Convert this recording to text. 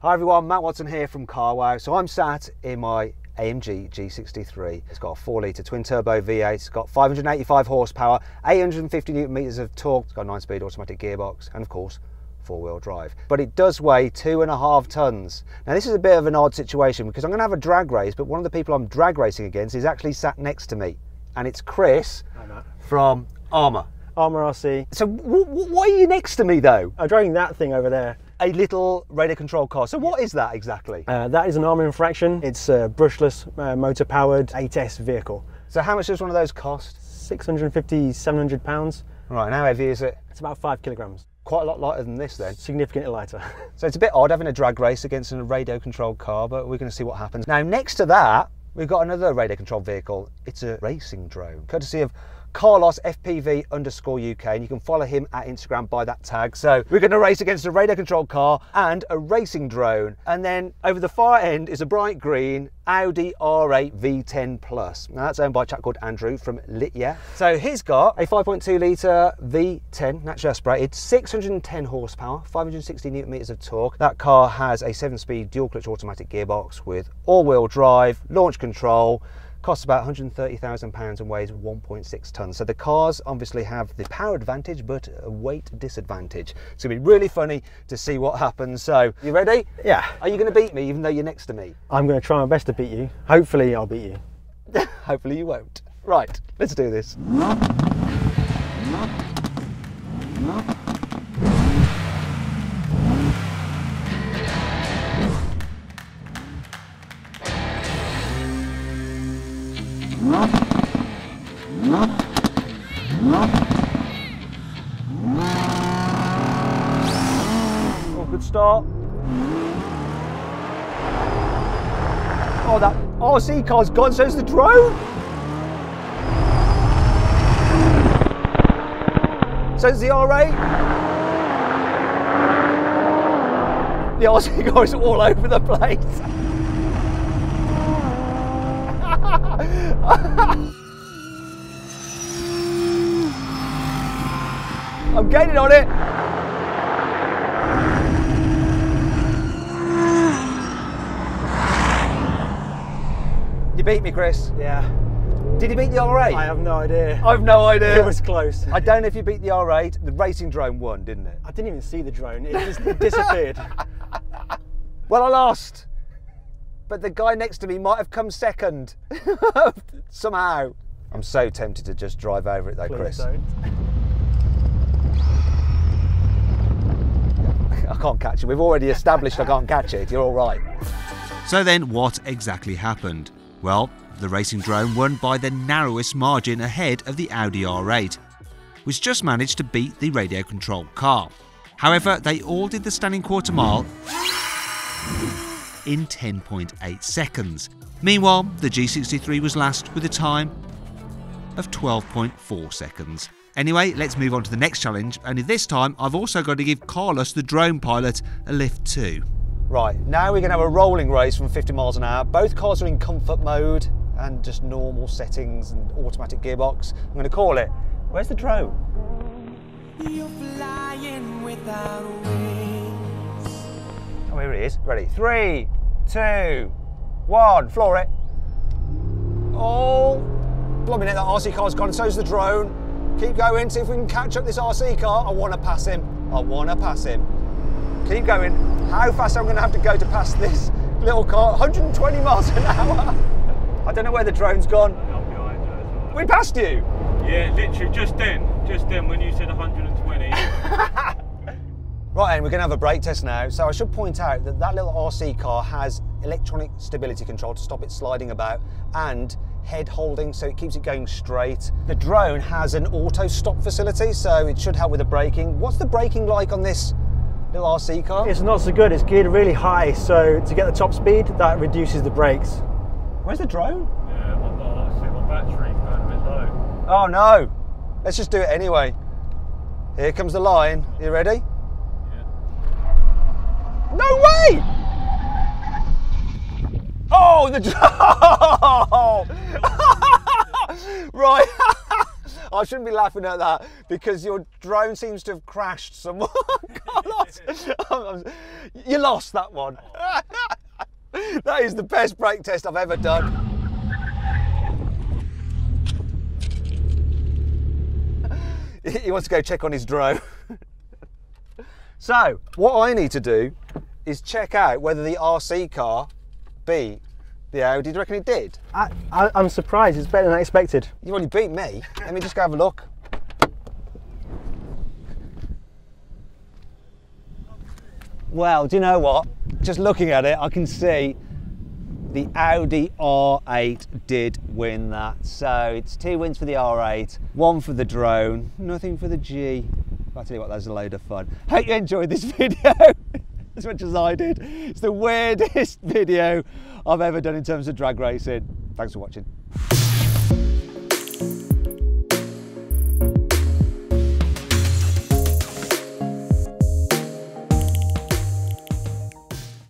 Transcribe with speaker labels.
Speaker 1: Hi everyone, Matt Watson here from Carwow. So I'm sat in my AMG G63. It's got a 4-litre twin-turbo V8, it's got 585 horsepower, 850 newton meters of torque, it's got a 9-speed automatic gearbox, and of course, 4-wheel drive. But it does weigh 2.5 tons. Now this is a bit of an odd situation because I'm going to have a drag race, but one of the people I'm drag racing against is actually sat next to me, and it's Chris from Armour
Speaker 2: RC.
Speaker 1: So why are you next to me though?
Speaker 2: I'm driving that thing over there.
Speaker 1: A little radio control car. So what is that exactly?
Speaker 2: That is an Armour infraction. It's a brushless, motor-powered TES vehicle.
Speaker 1: So how much does one of those cost?
Speaker 2: 650, 700 pounds.
Speaker 1: Right, and how heavy is it?
Speaker 2: It's about 5 kilograms.
Speaker 1: Quite a lot lighter than this then.
Speaker 2: Significantly lighter.
Speaker 1: So it's a bit odd having a drag race against a radio controlled car, but we're going to see what happens. Now next to that, we've got another radio controlled vehicle. It's a racing drone, courtesy of Carlos FPV_UK, and you can follow him at Instagram by that tag. So we're going to race against a radio controlled car and a racing drone, and then over the far end is a bright green Audi R8 V10 Plus. Now that's owned by a chap called Andrew from Litya. So he's got a 5.2 litre V10 naturally aspirated, 610 horsepower, 560 newton meters of torque. That car has a 7-speed dual clutch automatic gearbox with all-wheel drive, launch control. Costs about £130,000 and weighs 1.6 tonnes. So the cars obviously have the power advantage, but a weight disadvantage. It's going to be really funny to see what happens. So, you ready?
Speaker 2: Yeah.
Speaker 1: Are you going to beat me even though you're next to me?
Speaker 2: I'm going to try my best to beat you. Hopefully I'll beat you.
Speaker 1: Hopefully you won't. Right, let's do this. Oh, good start. Oh, that RC car's gone, so's the drone. So's the R8. The RC car is all over the place. I'm gaining on it. You beat me, Chris.
Speaker 2: Yeah.
Speaker 1: Did you beat the R8?
Speaker 2: I have no idea.
Speaker 1: I've no idea.
Speaker 2: It was close.
Speaker 1: I don't know if you beat the R8. The racing drone won, didn't it?
Speaker 2: I didn't even see the drone. It just disappeared.
Speaker 1: Well, I lost. But the guy next to me might have come second. Somehow. I'm so tempted to just drive over it though,
Speaker 2: Please
Speaker 1: Chris.
Speaker 2: Don't.
Speaker 1: I can't catch it. We've already established I can't catch it. You're all right.
Speaker 3: So then what exactly happened? Well, the racing drone won by the narrowest margin ahead of the Audi R8, which just managed to beat the radio controlled car. However, they all did the standing quarter mile in 10.8 seconds. Meanwhile, the G63 was last with a time of 12.4 seconds. Anyway, let's move on to the next challenge, only this time I've also got to give Carlos, the drone pilot, a lift too.
Speaker 1: Right, now we're going to have a rolling race from 50 miles an hour. Both cars are in comfort mode and just normal settings and automatic gearbox. I'm going to call it. Where's the drone?
Speaker 4: You're flying without wings.
Speaker 1: Oh, here it is. Ready? 3, 2, 1. Floor it. Oh, blooming it, that RC car's gone, so's the drone. Keep going, see if we can catch up this RC car. I want to pass him. I want to pass him. Keep going. How fast am I going to have to go to pass this little car? 120 miles an hour. I don't know where the drone's gone.
Speaker 5: I'm behind you as well.
Speaker 1: We passed you.
Speaker 5: Yeah, literally just then when you said 120.
Speaker 1: Right, and we're going to have a brake test now. So I should point out that that little RC car has electronic stability control to stop it sliding about and head holding, so it keeps it going straight. The drone has an auto stop facility, so it should help with the braking. What's the braking like on this little RC car?
Speaker 2: It's not so good. It's geared really high, so to get the top speed, that reduces the brakes.
Speaker 1: Where's the drone?
Speaker 5: Yeah, my battery's going a bit low.
Speaker 1: Oh no! Let's just do it anyway. Here comes the line. You ready?
Speaker 5: Yeah.
Speaker 1: No way! Oh, the right. I shouldn't be laughing at that because your drone seems to have crashed somewhere. Carlos, You lost that one. That is the best brake test I've ever done. He wants to go check on his drone. So, what I need to do is check out whether the RC car beat the Audi. Do you reckon it did?
Speaker 2: I'm surprised, it's better than I expected.
Speaker 1: You only beat me. Let me just go have a look. Well, do you know what? Just looking at it, I can see the Audi R8 did win that. So it's 2 wins for the R8, 1 for the drone, nothing for the G. I'll tell you what, that's a load of fun. Hope you enjoyed this video as much as I did. It's the weirdest video I've ever done in terms of drag racing. Thanks for watching.